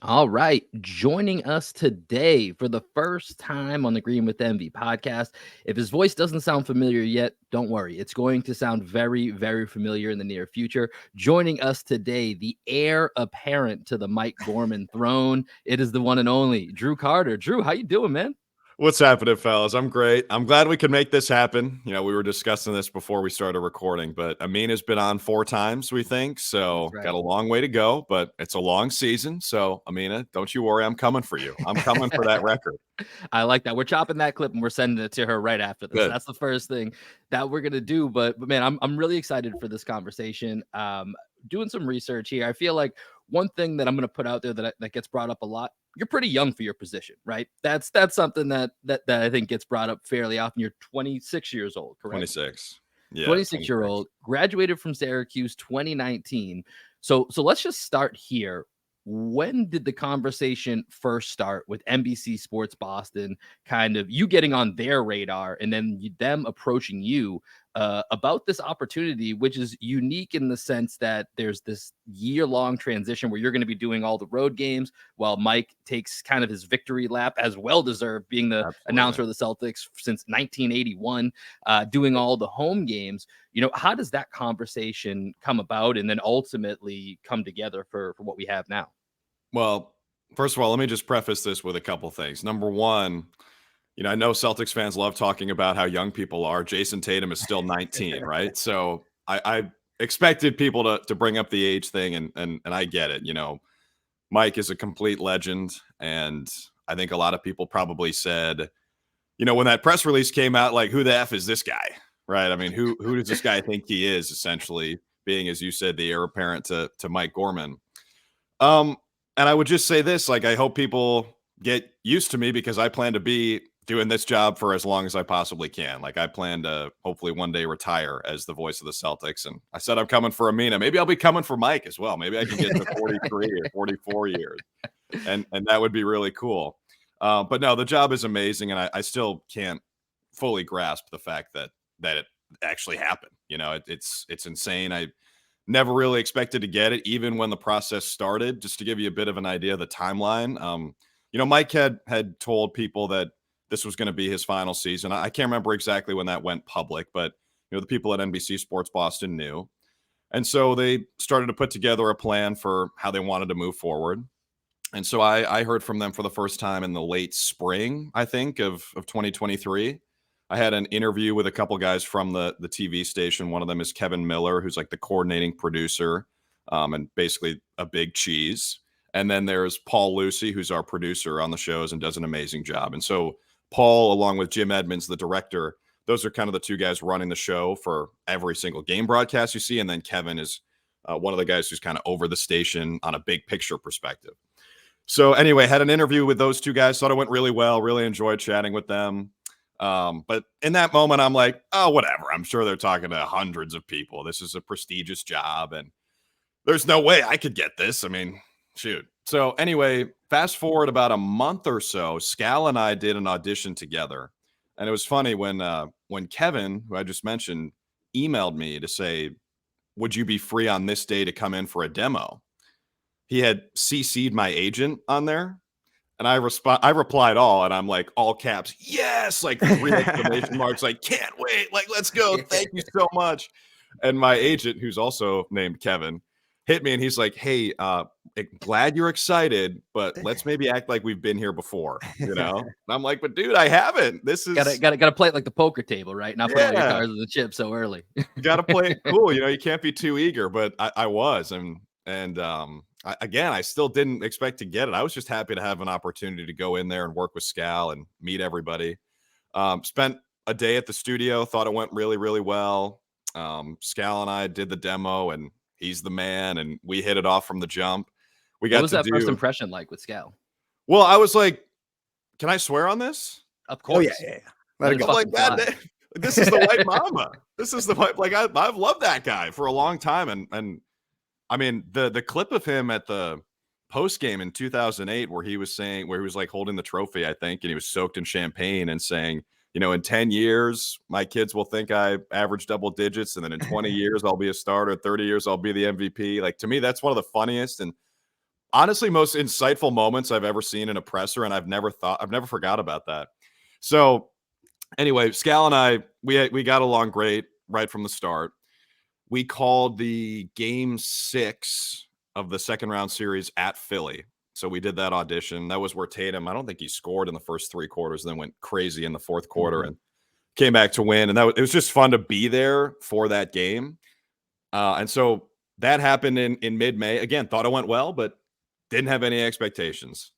All right. Joining us today for the first time on the Green with Envy podcast. If his voice doesn't sound familiar yet, don't worry. It's going to sound very, very familiar in the near future. Joining us today, the heir apparent to the Mike Gorman throne. It is the one and only Drew Carter. Drew, how you doing, man? What's happening, fellas? I'm great. I'm glad we could make this happen. We were discussing this before we started recording, but Amina's been on 4 times, we think. That's So right. got a long way to go, but it's a long season. So, Amina, don't you worry. I'm coming for you. I'm coming for that record. I like that. We're chopping that clip and we're sending it to her right after this. Good. That's the first thing that we're gonna do. But man, I'm really excited for this conversation. Doing some research here. I feel like one thing that I'm gonna put out there that gets brought up a lot. You're pretty young for your position, right? That's something that I think gets brought up fairly often. You're 26 years old, correct? 26. Yeah. 26-year-old, graduated from Syracuse 2019. So let's just start here. When did the conversation first start with NBC Sports Boston, kind of you getting on their radar and then them approaching you about this opportunity, which is unique in the sense that there's this year-long transition where you're going to be doing all the road games while Mike takes kind of his victory lap, as well-deserved, being the announcer of the Celtics since 1981, doing all the home games. How does that conversation come about and then ultimately come together for what we have now? Well, first of all, let me just preface this with a couple things. Number one, I know Celtics fans love talking about how young people are. Jason Tatum is still 19, right? So I expected people to bring up the age thing, and I get it. Mike is a complete legend, and I think a lot of people probably said, when that press release came out, like, who the F is this guy, right? I mean, who does this guy think he is, essentially, being, as you said, the heir apparent to Mike Gorman. And I would just say this, like, I hope people get used to me because I plan to be doing this job for as long as I possibly can. Like, I plan to hopefully one day retire as the voice of the Celtics. And I said I'm coming for Amina. Maybe I'll be coming for Mike as well. Maybe I can get to 43 or 44 years. And that would be really cool. But no, the job is amazing. And I still can't fully grasp the fact that it actually happened. It's insane. I never really expected to get it, even when the process started. Just to give you a bit of an idea of the timeline, Mike had told people that this was going to be his final season. I can't remember exactly when that went public, but the people at NBC Sports Boston knew. And so they started to put together a plan for how they wanted to move forward. And so I heard from them for the first time in the late spring, I think, of 2023. I had an interview with a couple guys from the TV station. One of them is Kevin Miller, who's like the coordinating producer, and basically a big cheese. And then there's Paul Lucy, who's our producer on the shows and does an amazing job. And so Paul, along with Jim Edmonds, the director, those are kind of the two guys running the show for every single game broadcast you see. And then Kevin is one of the guys who's kind of over the station on a big picture perspective. So anyway, had an interview with those two guys. Thought it went really well. Really enjoyed chatting with them. But in that moment, I'm like, oh, whatever. I'm sure they're talking to hundreds of people. This is a prestigious job, and there's no way I could get this. I mean, shoot. So anyway, fast forward about a month or so, Scal and I did an audition together. And it was funny when Kevin, who I just mentioned, emailed me to say, would you be free on this day to come in for a demo? He had CC'd my agent on there. And I replied all, and I'm like, all caps, yes, like 3 exclamation marks, like, can't wait, like, let's go, thank you so much. And my agent, who's also named Kevin, hit me, and he's like, hey, glad you're excited, but let's maybe act like we've been here before, And I'm like, but dude, I haven't. This is gotta play it like the poker table, right? Not put all your cards in the chip so early. Gotta play it cool. You can't be too eager, but I was, and I still didn't expect to get it. I was just happy to have an opportunity to go in there and work with Scal and meet everybody. Spent a day at the studio, thought it went really, really well. Scal and I did the demo, and he's the man, and we hit it off from the jump. We got What was that first impression like with Scal? Well, I was like, can I swear on this? Of course. Oh, yeah. Let it go. Like, God, this is the white mama. This is the white, like, I've loved that guy for a long time. And I mean, the clip of him at the post game in 2008, where he was like holding the trophy, I think, and he was soaked in champagne and saying, in 10 years, my kids will think I averaged double digits. And then in 20 years, I'll be a starter. 30 years, I'll be the MVP. Like, to me, that's one of the funniest. And honestly most insightful moments I've ever seen in a presser, and I've never forgot about that. So anyway, Scal and I, we got along great right from the start. We called the game 6 of the second round series at Philly. So we did that audition. That was where Tatum, I don't think he scored in the first 3 quarters, then went crazy in the fourth quarter and came back to win. And it was just fun to be there for that game. And so that happened in mid-May. Again, thought it went well, but didn't have any expectations.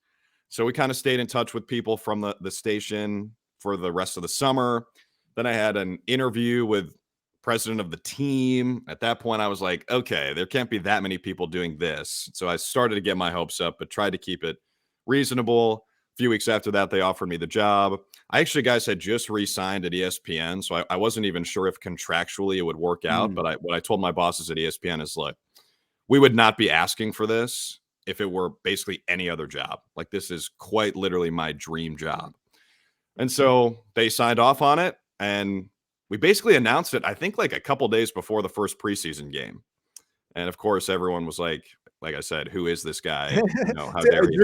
So we kind of stayed in touch with people from the station for the rest of the summer. Then I had an interview with president of the team. At that point, I was like, okay, there can't be that many people doing this. So I started to get my hopes up, but tried to keep it reasonable. A few weeks after that, they offered me the job. I actually, guys, had just re-signed at ESPN, so I wasn't even sure if contractually it would work out. But what I told my bosses at ESPN is, look, we would not be asking for this if it were basically any other job. Like, this is quite literally my dream job. And so they signed off on it, and we basically announced it, I think, like a couple days before the first preseason game. And of course, everyone was like I said, who is this guy? How dare he?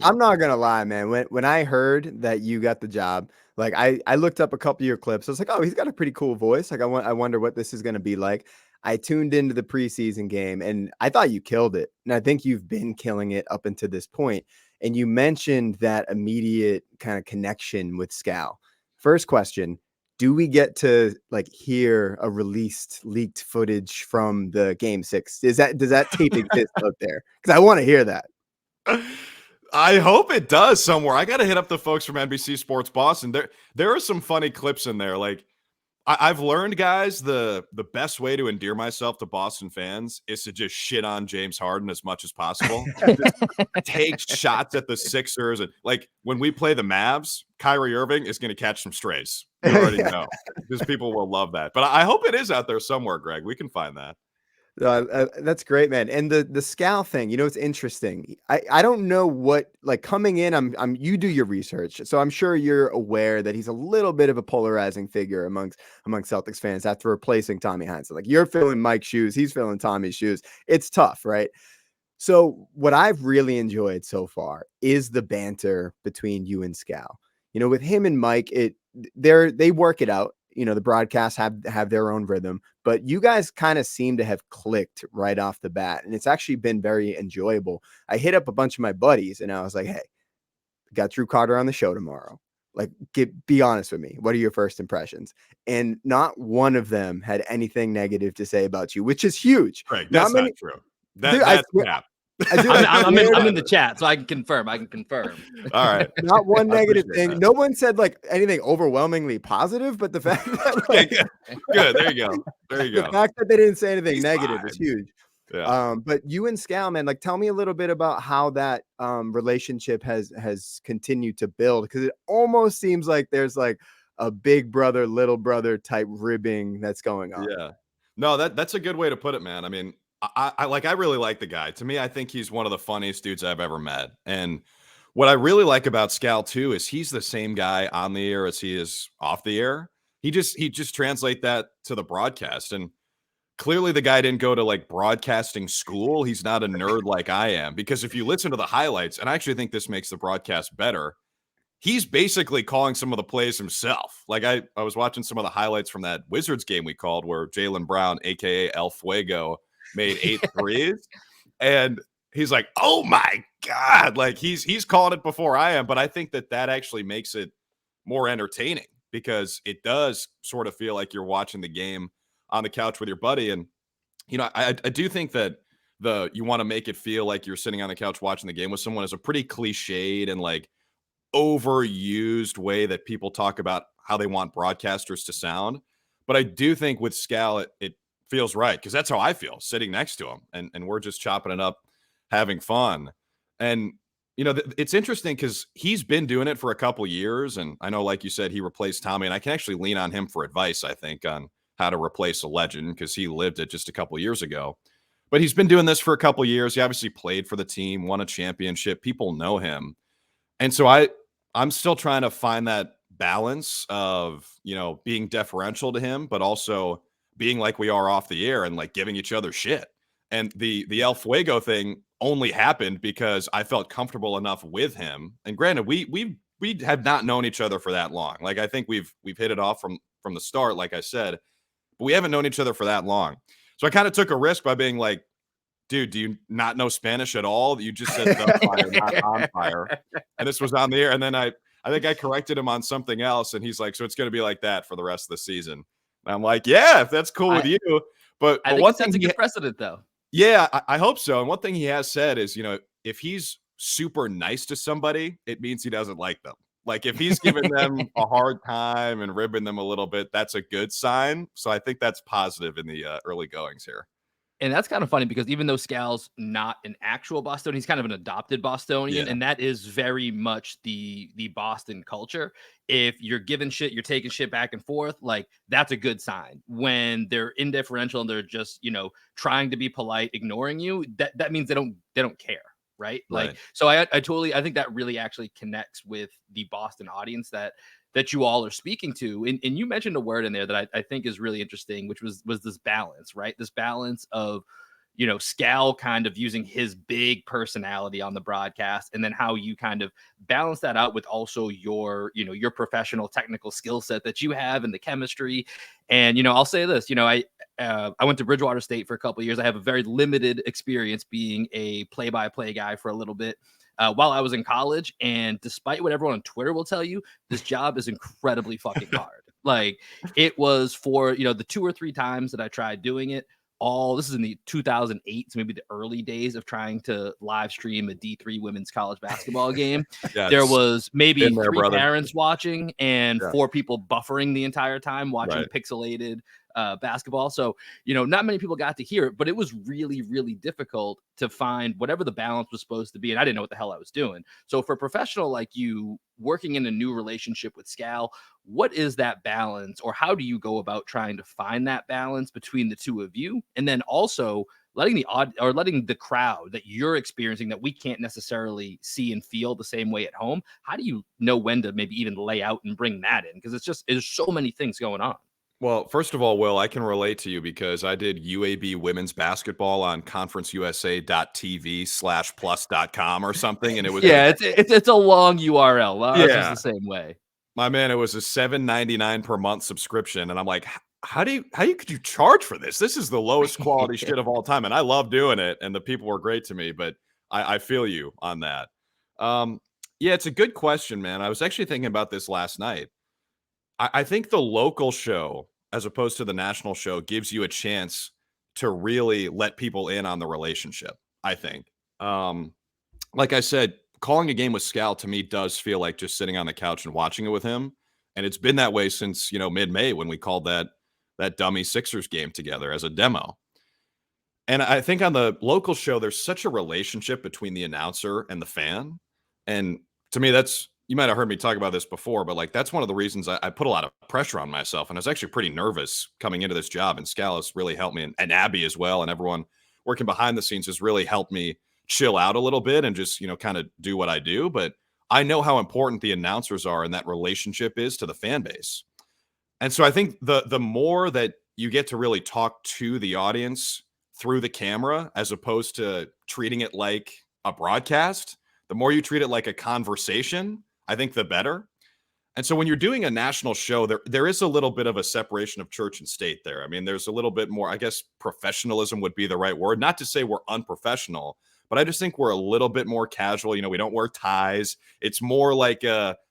I'm not gonna lie, man. When I heard that you got the job, like I looked up a couple of your clips. I was like, oh, he's got a pretty cool voice. Like I wonder what this is gonna be like. I tuned into the preseason game and I thought you killed it. And I think you've been killing it up until this point. And you mentioned that immediate kind of connection with Scal. First question. Do we get to hear a leaked footage from the game 6? Does that tape exist out there? Because I want to hear that. I hope it does somewhere. I got to hit up the folks from NBC Sports Boston. There are some funny clips in there. Like, I've learned, guys, the best way to endear myself to Boston fans is to just shit on James Harden as much as possible. Just take shots at the Sixers. And like when we play the Mavs, Kyrie Irving is going to catch some strays. You already know. Because people will love that. But I hope it is out there somewhere, Greg. We can find that. That's great, man. And the Scal thing, it's interesting. I don't know what, coming in, I'm you do your research, so I'm sure you're aware that he's a little bit of a polarizing figure among Celtics fans after replacing Tommy Heinsohn. Like, you're filling Mike's shoes, he's filling Tommy's shoes. It's tough, right? So what I've really enjoyed so far is the banter between you and Scal. With him and Mike, they work it out. The broadcasts have their own rhythm, but you guys kind of seem to have clicked right off the bat. And it's actually been very enjoyable. I hit up a bunch of my buddies and I was like, hey, got Drew Carter on the show tomorrow. Be honest with me. What are your first impressions? And not one of them had anything negative to say about you, which is huge. Right. That's not true. That's crap. I'm in the chat, so I can confirm. All right. Not one negative thing. That. No one said anything overwhelmingly positive, but the fact that good. There you go. The fact that they didn't say anything negative is huge. Yeah. But you and Scal, man, tell me a little bit about how that relationship has continued to build, because it almost seems like there's a big brother, little brother type ribbing that's going on. Yeah. No, that's a good way to put it, man. I mean, I really like the guy. To me, I think he's one of the funniest dudes I've ever met. And what I really like about Scal too is he's the same guy on the air as he is off the air. He just translate that to the broadcast. And clearly the guy didn't go to broadcasting school. He's not a nerd like I am, because if you listen to the highlights, and I actually think this makes the broadcast better, he's basically calling some of the plays himself. Like I was watching some of the highlights from that Wizards game we called where Jaylen Brown, aka El Fuego, made 8 threes, and he's like, oh my God, he's calling it before I am. But I think that actually makes it more entertaining, because it does sort of feel like you're watching the game on the couch with your buddy. And I do think that you want to make it feel like you're sitting on the couch watching the game with someone is a pretty cliched and overused way that people talk about how they want broadcasters to sound. But I do think with Scal, it feels right, because that's how I feel sitting next to him, and we're just chopping it up, having fun. And it's interesting because he's been doing it for a couple years, and I know, like you said, he replaced Tommy, and I can actually lean on him for advice, I think, on how to replace a legend, because he lived it just a couple years ago. But he's been doing this for a couple years. He obviously played for the team, won a championship. People know him, and so I'm still trying to find that balance of being deferential to him, but also being like we are off the air and giving each other shit. And the El Fuego thing only happened because I felt comfortable enough with him. And granted, we had not known each other for that long. Like, I think we've hit it off from the start, like I said, but we haven't known each other for that long. So I kind of took a risk by being like, dude, do you not know Spanish at all? You just said the fire, not on fire. And this was on the air. And then I think I corrected him on something else. And he's like, so it's going to be like that for the rest of the season. And I'm like, yeah, if that's cool with you. But I think one it sets thing a good precedent, though. Yeah, I hope so. And one thing he has said is, if he's super nice to somebody, it means he doesn't like them. Like, if he's giving them a hard time and ribbing them a little bit, that's a good sign. So I think that's positive in the early goings here. And that's kind of funny because even though Scal's not an actual Bostonian, he's kind of an adopted Bostonian. Yeah. And that is very much the Boston culture. If you're giving shit, you're taking shit back and forth, like, that's a good sign. When they're indifferential and they're just, trying to be polite, ignoring you, that means they don't care. Right. Like, so I think that really actually connects with the Boston audience that you all are speaking to. And you mentioned a word in there that I think is really interesting, which was this balance, right? This balance of, Scal kind of using his big personality on the broadcast, and then how you kind of balance that out with also your professional technical skill set that you have and the chemistry. And, I'll say this, I went to Bridgewater State for a couple of years. I have a very limited experience being a play-by-play guy for a little bit. While I was in college, and despite what everyone on Twitter will tell you, this job is incredibly fucking hard. Like, it was for, the 2 or 3 times that I tried doing it. This is in the 2008, so maybe the early days of trying to live stream a D3 women's college basketball game. Yes. There was maybe 3 brother. parents watching and 4 people buffering the entire time watching pixelated basketball. So, not many people got to hear it, but it was really, really difficult to find whatever the balance was supposed to be. And I didn't know what the hell I was doing. So for a professional like you working in a new relationship with Scal, what is that balance, or how do you go about trying to find that balance between the two of you? And then also letting the crowd that you're experiencing that we can't necessarily see and feel the same way at home. How do you know when to maybe even lay out and bring that in? Because there's so many things going on. Well, first of all, Will, I can relate to you because I did UAB women's basketball on conferenceusa.tv/plus.com or something. And it was, it's a long URL. It's just the same way. My man, it was a $7.99 per month subscription. And I'm like, how could you charge for this? This is the lowest quality shit of all time. And I love doing it. And the people were great to me, but I feel you on that. Yeah, it's a good question, man. I was actually thinking about this last night. I think the local show, as opposed to the national show, gives you a chance to really let people in on the relationship, I think. Like I said, calling a game with Scal to me does feel like just sitting on the couch and watching it with him. And it's been that way since, mid-May when we called that dummy Sixers game together as a demo. And I think on the local show, there's such a relationship between the announcer and the fan. And to me, you might have heard me talk about this before, but like, that's one of the reasons I put a lot of pressure on myself. And I was actually pretty nervous coming into this job, and Scal has really helped me, and Abby as well. And everyone working behind the scenes has really helped me chill out a little bit and just, kind of do what I do. But I know how important the announcers are and that relationship is to the fan base. And so I think the more that you get to really talk to the audience through the camera, as opposed to treating it like a broadcast, the more you treat it like a conversation, I think the better. And so when you're doing a national show, there is a little bit of a separation of church and state there. I mean, there's a little bit more, I guess, professionalism would be the right word. Not to say we're unprofessional, but I just think we're a little bit more casual. We don't wear ties. It's more like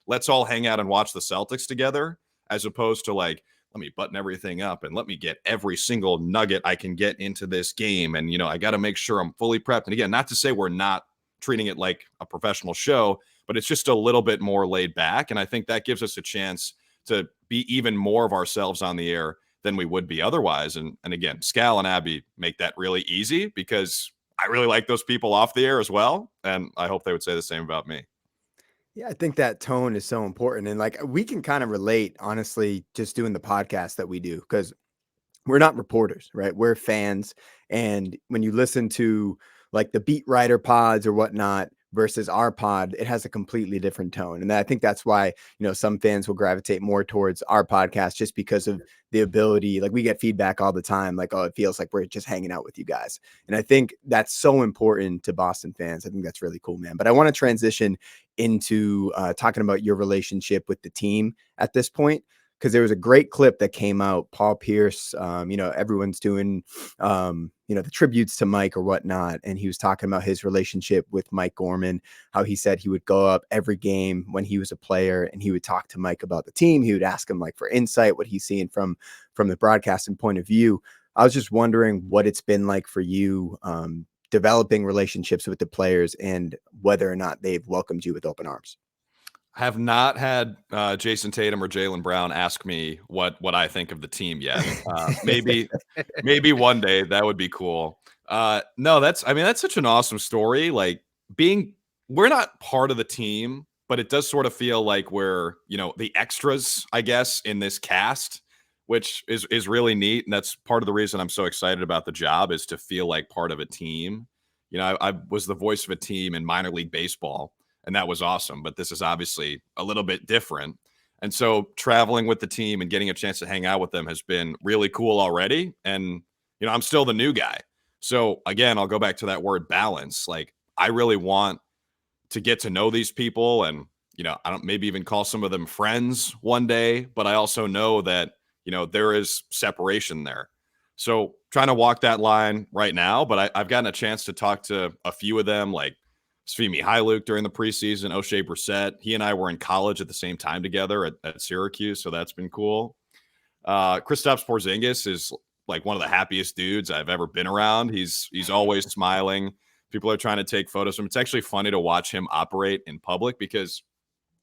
let's all hang out and watch the Celtics together, as opposed to like, let me button everything up and let me get every single nugget I can get into this game. And, I got to make sure I'm fully prepped. And again, not to say we're not treating it like a professional show, but it's just a little bit more laid back. And I think that gives us a chance to be even more of ourselves on the air than we would be otherwise. And again, Scal and Abby make that really easy because I really like those people off the air as well. And I hope they would say the same about me. Yeah, I think that tone is so important. And like, we can kind of relate, honestly, just doing the podcast that we do, because we're not reporters, right? We're fans. And when you listen to like the beat writer pods or whatnot, versus our pod, it has a completely different tone. And I think that's why, some fans will gravitate more towards our podcast just because of the ability. Like, we get feedback all the time, like, oh, it feels like we're just hanging out with you guys. And I think that's so important to Boston fans. I think that's really cool, man. But I want to transition into talking about your relationship with the team at this point, because there was a great clip that came out. Paul Pierce, everyone's doing, the tributes to Mike or whatnot. And he was talking about his relationship with Mike Gorman, how he said he would go up every game when he was a player and he would talk to Mike about the team. He would ask him like for insight, what he's seeing from the broadcasting point of view. I was just wondering what it's been like for you, developing relationships with the players and whether or not they've welcomed you with open arms. I have not had Jason Tatum or Jaylen Brown ask me what I think of the team yet. Maybe one day that would be cool. No, that's such an awesome story. Like, we're not part of the team, but it does sort of feel like we're, the extras, I guess, in this cast, which is really neat. And that's part of the reason I'm so excited about the job, is to feel like part of a team. I was the voice of a team in minor league baseball, and that was awesome. But this is obviously a little bit different. And so traveling with the team and getting a chance to hang out with them has been really cool already. And, I'm still the new guy. So again, I'll go back to that word balance. Like, I really want to get to know these people and, I don't maybe even call some of them friends one day, but I also know that, there is separation there. So trying to walk that line right now, but I've gotten a chance to talk to a few of them, like Sfimi Hyluk during the preseason, O'Shea Brissett. He and I were in college at the same time together at Syracuse, so that's been cool. Kristaps Porzingis is like one of the happiest dudes I've ever been around. He's always smiling. People are trying to take photos of him. It's actually funny to watch him operate in public, because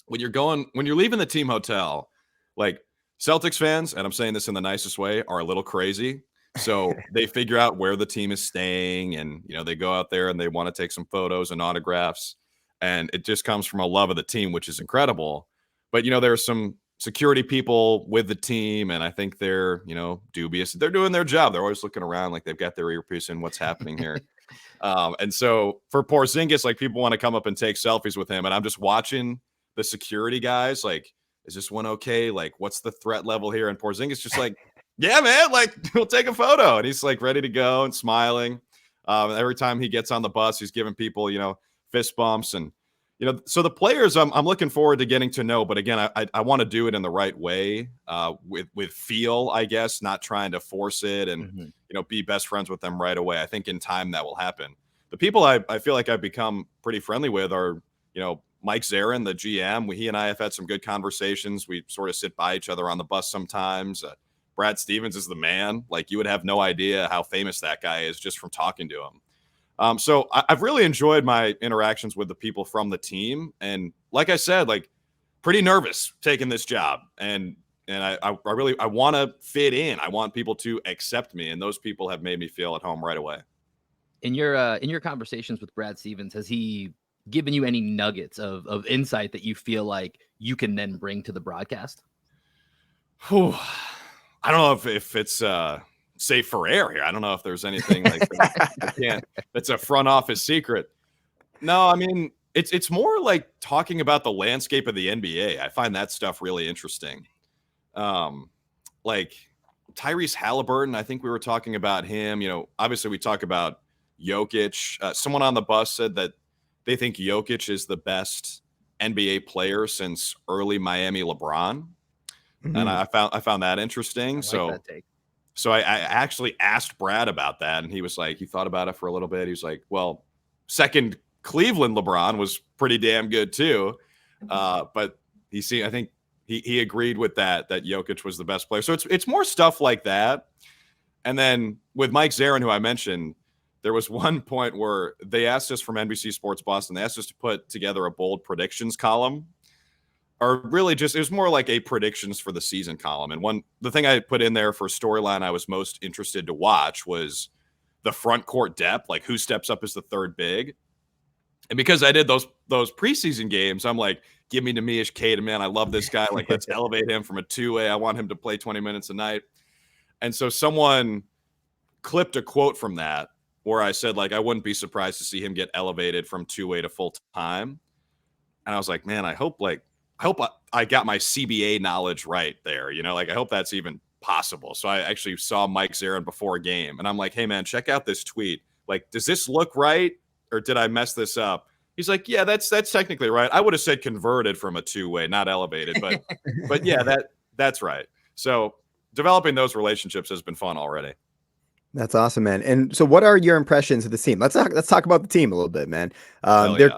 when you're leaving the team hotel, like, Celtics fans, and I'm saying this in the nicest way, are a little crazy. So they figure out where the team is staying, and they go out there and they want to take some photos and autographs, and it just comes from a love of the team, which is incredible. But there are some security people with the team, and I think they're dubious. They're doing their job. They're always looking around like they've got their earpiece in. What's happening here? And so for Porzingis, like, people want to come up and take selfies with him, and I'm just watching the security guys like, is this one okay? Like, what's the threat level here? And Porzingis just like, yeah, man, like, we'll take a photo. And he's like ready to go and smiling. Every time he gets on the bus, he's giving people, fist bumps. And, so the players I'm looking forward to getting to know. But again, I want to do it in the right way, with feel, I guess, not trying to force it and, be best friends with them right away. I think in time that will happen. The people I feel like I've become pretty friendly with are, Mike Zarin, the GM. He and I have had some good conversations. We sort of sit by each other on the bus sometimes. Brad Stevens is the man. Like, you would have no idea how famous that guy is just from talking to him. So I've really enjoyed my interactions with the people from the team. And like I said, like, pretty nervous taking this job. And I really want to fit in. I want people to accept me. And those people have made me feel at home right away. In your conversations with Brad Stevens, has he given you any nuggets of insight that you feel like you can then bring to the broadcast? Whew. I don't know if it's safe for air here. I don't know if there's anything like that. That's a front office secret. No, I mean, it's more like talking about the landscape of the NBA. I find that stuff really interesting. Like Tyrese Halliburton, I think we were talking about him. Obviously we talk about Jokic. Someone on the bus said that they think Jokic is the best NBA player since early Miami LeBron. Mm-hmm. And I found that interesting. So I actually asked Brad about that, and he was like, he thought about it for a little bit. He was like, well, second Cleveland LeBron was pretty damn good too. But I think he agreed with that Jokic was the best player. So it's more stuff like that. And then with Mike Zarin, who I mentioned, there was one point where they asked us from NBC Sports Boston, they asked us to put together a bold predictions column, or really just, it was more like a predictions for the season column. And the thing I put in there for storyline I was most interested to watch was the front court depth, like who steps up as the third big. And because I did those preseason games, I'm like, give me Neemias Queta, man. I love this guy. Like, let's elevate him from a two-way. I want him to play 20 minutes a night. And so someone clipped a quote from that where I said, like, I wouldn't be surprised to see him get elevated from two-way to full-time. And I was like, man, I hope I got my CBA knowledge right there. You know, like, I hope that's even possible. So I actually saw Mike Zarin before a game, and I'm like, hey, man, check out this tweet. Like, does this look right, or did I mess this up? He's like, yeah, that's technically right. I would have said converted from a two-way, not elevated, but yeah, that's right. So developing those relationships has been fun already. That's awesome, man. And so what are your impressions of the team? Let's talk about the team a little bit, man. They're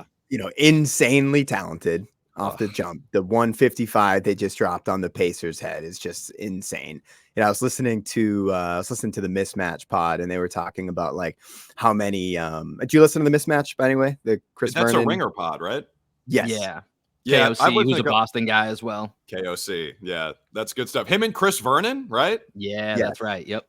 insanely talented off the jump. The 155 they just dropped on the Pacers head is just insane. I was listening to the Mismatch pod, and they were talking about like how many did you listen to the Mismatch by any way? The Chris That's Vernon? a Ringer pod, right? Yes. Yeah. KOC, who's a Boston guy as well. KOC. Yeah, that's good stuff. Him and Chris Vernon, right? Yeah, that's right. Yep.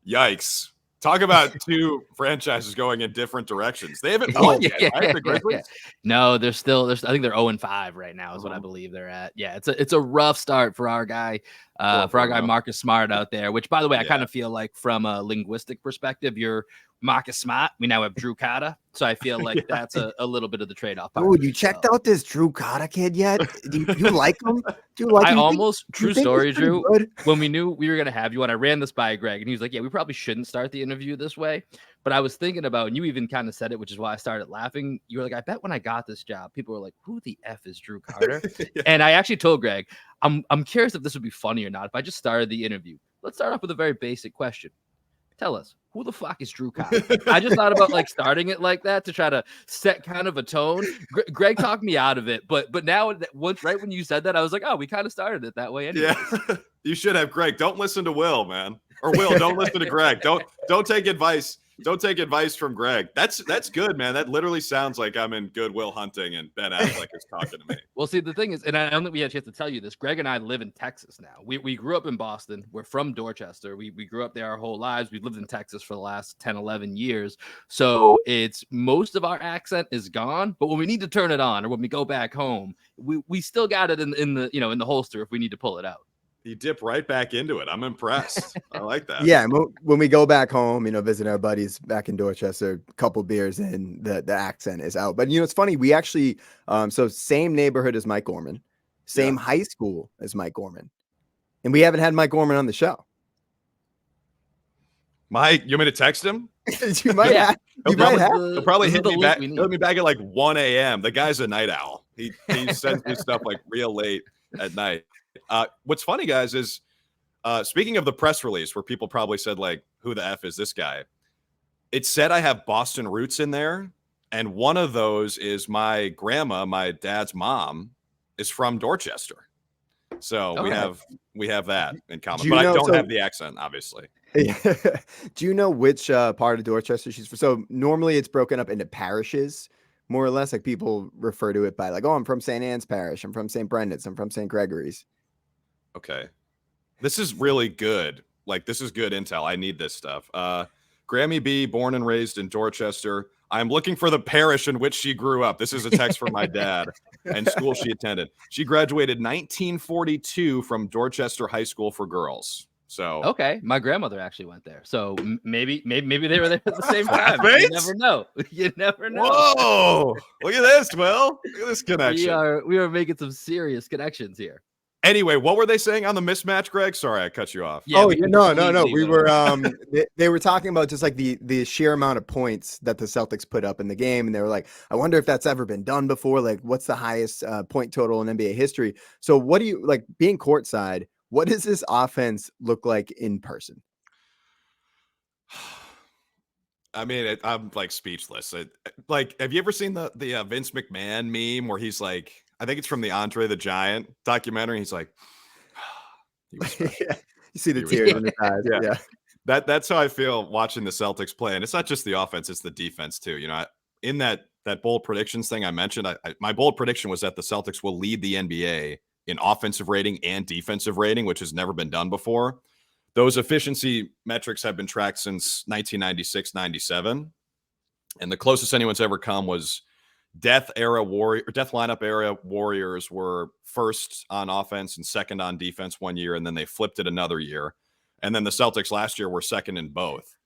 Yikes. Talk about two franchises going in different directions. They haven't won yet, right? The Grizzlies? No, they're I think they're 0-5 right now is what I believe they're at. Yeah, it's a rough start for our guy, Marcus Smart out there, which, by the way, I kind of feel like from a linguistic perspective, you're Marcus Smart. We now have Drew Carter. So I feel like that's a little bit of the trade-off. Oh, you checked out this Drew Carter kid yet? Do you like him? Do you like him? True story, Drew. When we knew we were going to have you on, I ran this by Greg, and he was like, yeah, we probably shouldn't start the interview this way. But I was thinking about, and you even kind of said it, which is why I started laughing. You were like, I bet when I got this job, people were like, who the F is Drew Carter? And I actually told Greg, I'm curious if this would be funny or not. If I just started the interview, let's start off with a very basic question. Tell us, who the fuck is Drew Carter? I just thought about like starting it like that to try to set kind of a tone. Greg talked me out of it, but now right when you said that, I was like, oh, we kind of started it that way anyway. Yeah, you should have. Greg, don't listen to Will, man. Or Will, don't listen to Greg. Don't take advice. Don't take advice from Greg. That's good, man. That literally sounds like I'm in Good Will Hunting and Ben Affleck is talking to me. Well, see, the thing is, and I don't think we had a chance to tell you this, Greg and I live in Texas now. We grew up in Boston. We're from Dorchester. We grew up there our whole lives. We've lived in Texas for the last 10, 11 years. So it's most of our accent is gone. But when we need to turn it on or when we go back home, we still got it in the holster if we need to pull it out. You dip right back into it. I'm impressed. I like that. Yeah, when we go back home, visit our buddies back in Dorchester, a couple beers in, the accent is out. But it's funny. We actually, so same neighborhood as Mike Gorman, same high school as Mike Gorman, and we haven't had Mike Gorman on the show. Mike, you want me to text him? You might have. He'll probably hit me back. He'll hit me back at like 1 a.m. The guy's a night owl. He sends me stuff like real late at night. What's funny, guys, is speaking of the press release where people probably said, like, who the F is this guy? It said I have Boston roots in there. And one of those is my grandma, my dad's mom, is from Dorchester. So we have that in common. But I don't have the accent, obviously. Do you know which part of Dorchester she's from? So normally it's broken up into parishes, more or less. Like people refer to it by like, oh, I'm from St. Anne's Parish. I'm from St. Brendan's. I'm from St. Gregory's. Okay. This is really good. Like, this is good intel. I need this stuff. Grammy B, born and raised in Dorchester. I'm looking for the parish in which she grew up. This is a text from my dad and school she attended. She graduated 1942 from Dorchester High School for Girls. So okay, my grandmother actually went there. So maybe they were there at the same time. You never know. You never know. Whoa! Look at this, Will. Look at this connection. We are making some serious connections here. Anyway, what were they saying on the mismatch, Greg? Sorry, I cut you off. Yeah, no. We were they were talking about just like the sheer amount of points that the Celtics put up in the game, and they were like, I wonder if that's ever been done before. Like, what's the highest point total in NBA history? So, what do you like being courtside? What does this offense look like in person? I mean, I'm like speechless. Like, have you ever seen the Vince McMahon meme where he's like, I think it's from the Andre the Giant documentary. He's like, he was yeah. You see the tears in his eyes. Yeah. That's how I feel watching the Celtics play. And it's not just the offense, it's the defense too. In that bold predictions thing I mentioned, my bold prediction was that the Celtics will lead the NBA in offensive rating and defensive rating, which has never been done before. Those efficiency metrics have been tracked since 1996-97. And the closest anyone's ever come was death lineup era Warriors were first on offense and second on defense one year, and then they flipped it another year. And then the Celtics last year were second in both.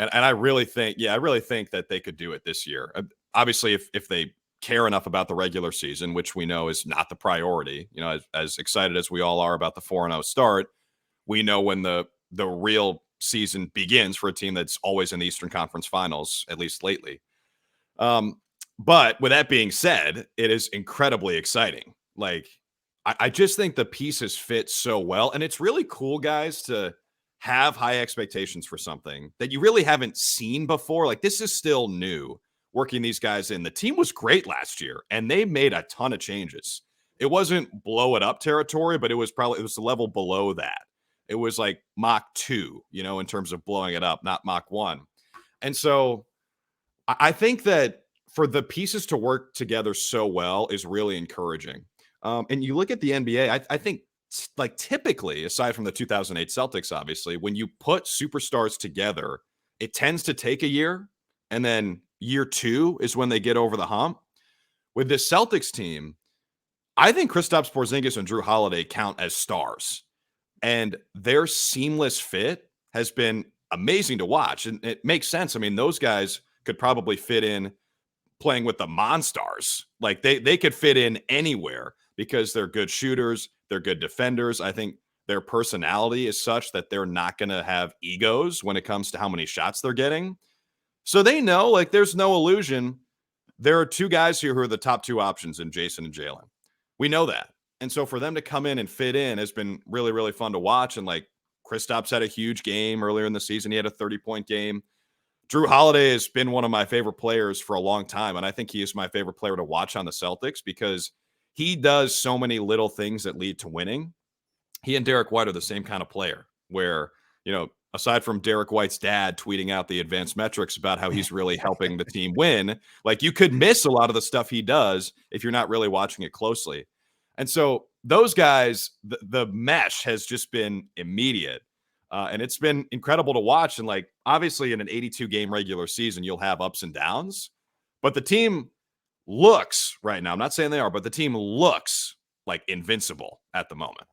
And I really think that they could do it this year. Obviously, if they care enough about the regular season, which we know is not the priority, as excited as we all are about the 4-0 start, we know when the real season begins for a team that's always in the Eastern Conference Finals, at least lately. But with that being said, it is incredibly exciting. Like, I just think the pieces fit so well. And it's really cool, guys, to have high expectations for something that you really haven't seen before. Like, this is still new, working these guys in. The team was great last year, and they made a ton of changes. It wasn't blow it up territory, but it was the level below that. It was like Mach 2, in terms of blowing it up, not Mach 1. And so I think that for the pieces to work together so well is really encouraging. And you look at the NBA, I think, like, typically, aside from the 2008 Celtics, obviously, when you put superstars together, it tends to take a year, and then year 2 is when they get over the hump. With this Celtics team, I think Kristaps Porzingis and Drew Holiday count as stars, and their seamless fit has been amazing to watch. And it makes sense. I mean, those guys could probably fit in playing with the Monstars. Like, they could fit in anywhere because they're good shooters. They're good defenders. I think their personality is such that they're not going to have egos when it comes to how many shots they're getting. So they know, like, there's no illusion. There are 2 guys here who are the top 2 options in Jason and Jalen. We know that. And so for them to come in and fit in has been really, really fun to watch. And, like, Kristaps had a huge game earlier in the season. He had a 30-point game. Drew Holiday has been one of my favorite players for a long time, and I think he is my favorite player to watch on the Celtics because he does so many little things that lead to winning. He and Derek White are the same kind of player where, aside from Derek White's dad tweeting out the advanced metrics about how he's really helping the team win, like, you could miss a lot of the stuff he does if you're not really watching it closely. And so those guys, the mesh has just been immediate. And it's been incredible to watch. And, like, obviously in an 82-game regular season, you'll have ups and downs. But the team looks right now, I'm not saying they are, but the team looks like invincible at the moment.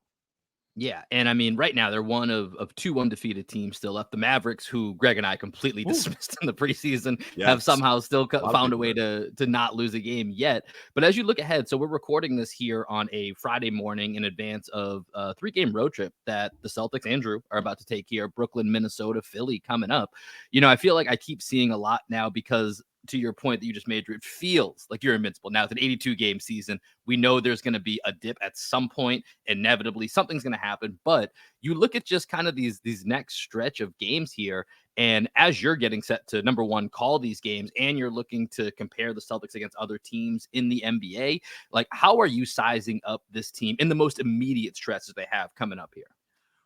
Yeah, and I mean, right now they're one of 2 undefeated teams still left. The Mavericks, who Greg and I completely dismissed in the preseason, have somehow still found a way to not lose a game yet. But as you look ahead, so we're recording this here on a Friday morning in advance of a 3-game road trip that the Celtics, Andrew, are about to take here. Brooklyn, Minnesota, Philly coming up. I feel like I keep seeing a lot now because, to your point that you just made, Drew, it feels like you're invincible. Now, it's an 82-game season. We know there's going to be a dip at some point. Inevitably, something's going to happen. But you look at just kind of these next stretch of games here, and as you're getting set to, number one, call these games, and you're looking to compare the Celtics against other teams in the NBA, like, how are you sizing up this team in the most immediate stretches they have coming up here?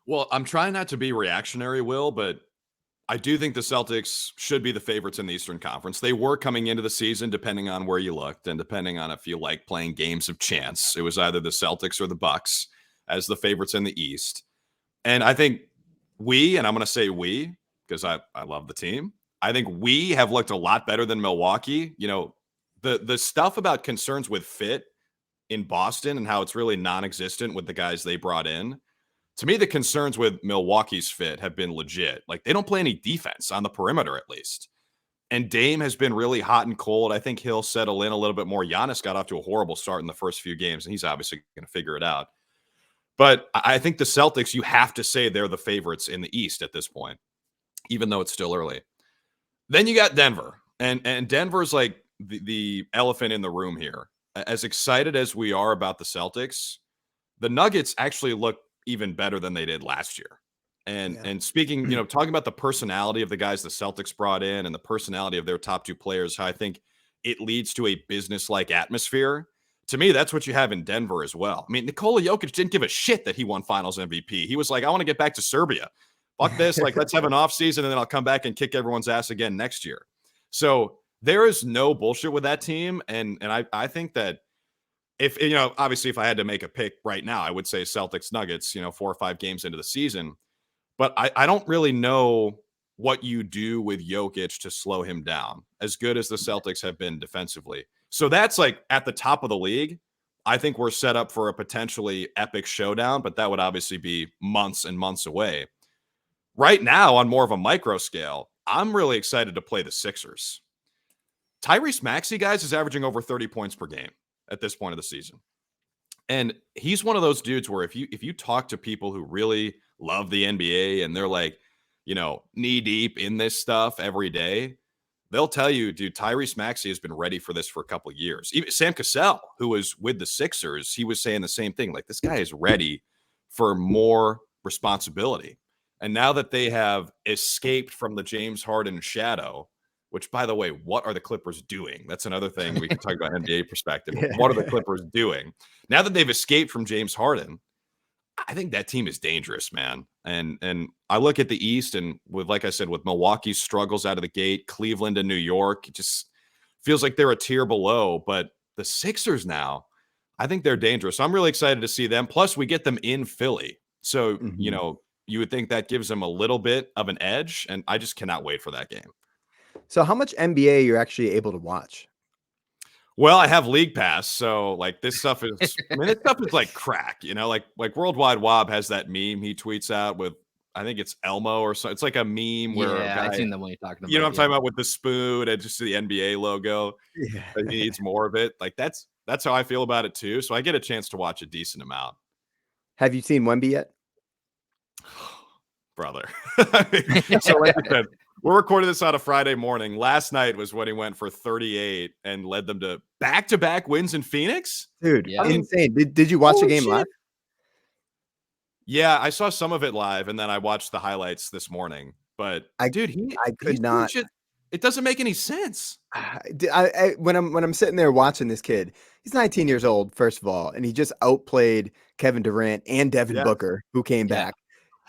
Well, I'm trying not to be reactionary, Will, but I do think the Celtics should be the favorites in the Eastern Conference. They were coming into the season, depending on where you looked and depending on if you like playing games of chance. It was either the Celtics or the Bucks as the favorites in the East. And I think and I'm going to say we, because I love the team, I think we have looked a lot better than Milwaukee. The stuff about concerns with fit in Boston and how it's really non-existent with the guys they brought in. To me, the concerns with Milwaukee's fit have been legit. Like, they don't play any defense on the perimeter, at least. And Dame has been really hot and cold. I think he'll settle in a little bit more. Giannis got off to a horrible start in the first few games, and he's obviously going to figure it out. But I think the Celtics, you have to say they're the favorites in the East at this point, even though it's still early. Then you got Denver. And Denver's like the elephant in the room here. As excited as we are about the Celtics, the Nuggets actually look even better than they did last year. And speaking, talking about the personality of the guys the Celtics brought in and the personality of their top 2 players, how I think it leads to a business-like atmosphere. To me, that's what you have in Denver as well. I mean, Nikola Jokic didn't give a shit that he won Finals MVP. He was like, I want to get back to Serbia. Fuck this. Like, let's have an off season, and then I'll come back and kick everyone's ass again next year. So there is no bullshit with that team. And I think that if, obviously if I had to make a pick right now, I would say Celtics Nuggets, 4 or 5 games into the season. But I don't really know what you do with Jokic to slow him down, as good as the Celtics have been defensively. So that's like at the top of the league. I think we're set up for a potentially epic showdown, but that would obviously be months and months away. Right now, on more of a micro scale, I'm really excited to play the Sixers. Tyrese Maxey, guys, is averaging over 30 points per game at this point of the season. And he's one of those dudes where if you talk to people who really love the NBA and they're like, knee deep in this stuff every day, they'll tell you, dude, Tyrese Maxey has been ready for this for a couple of years. Even Sam Cassell, who was with the Sixers, he was saying the same thing. Like, this guy is ready for more responsibility. And now that they have escaped from the James Harden shadow, which, by the way, what are the Clippers doing? That's another thing we can talk about NBA perspective. What are the Clippers doing? Now that they've escaped from James Harden, I think that team is dangerous, man. And I look at the East, and like I said, with Milwaukee's struggles out of the gate, Cleveland and New York, it just feels like they're a tier below. But the Sixers now, I think they're dangerous. So I'm really excited to see them. Plus, we get them in Philly. So, you would think that gives them a little bit of an edge, and I just cannot wait for that game. So how much NBA you're actually able to watch? Well, I have League Pass, so like this stuff is, this stuff is like crack, like Worldwide Wob has that meme he tweets out with, I think it's Elmo or so. It's like a meme where I've seen the one you're talking about. You know what I'm talking about, with the spoon and just the NBA logo. Yeah. He needs more of it. Like that's how I feel about it too. So I get a chance to watch a decent amount. Have you seen Wemby yet? Brother. So like I said, we're recording this on a Friday morning. Last night was when he went for 38 and led them to back-to-back wins in Phoenix. Dude, insane. Did you watch the game live? Yeah, I saw some of it live, and then I watched the highlights this morning. But I could not. It doesn't make any sense. When I'm sitting there watching this kid, he's 19 years old, first of all, and he just outplayed Kevin Durant and Devin Booker, who came back.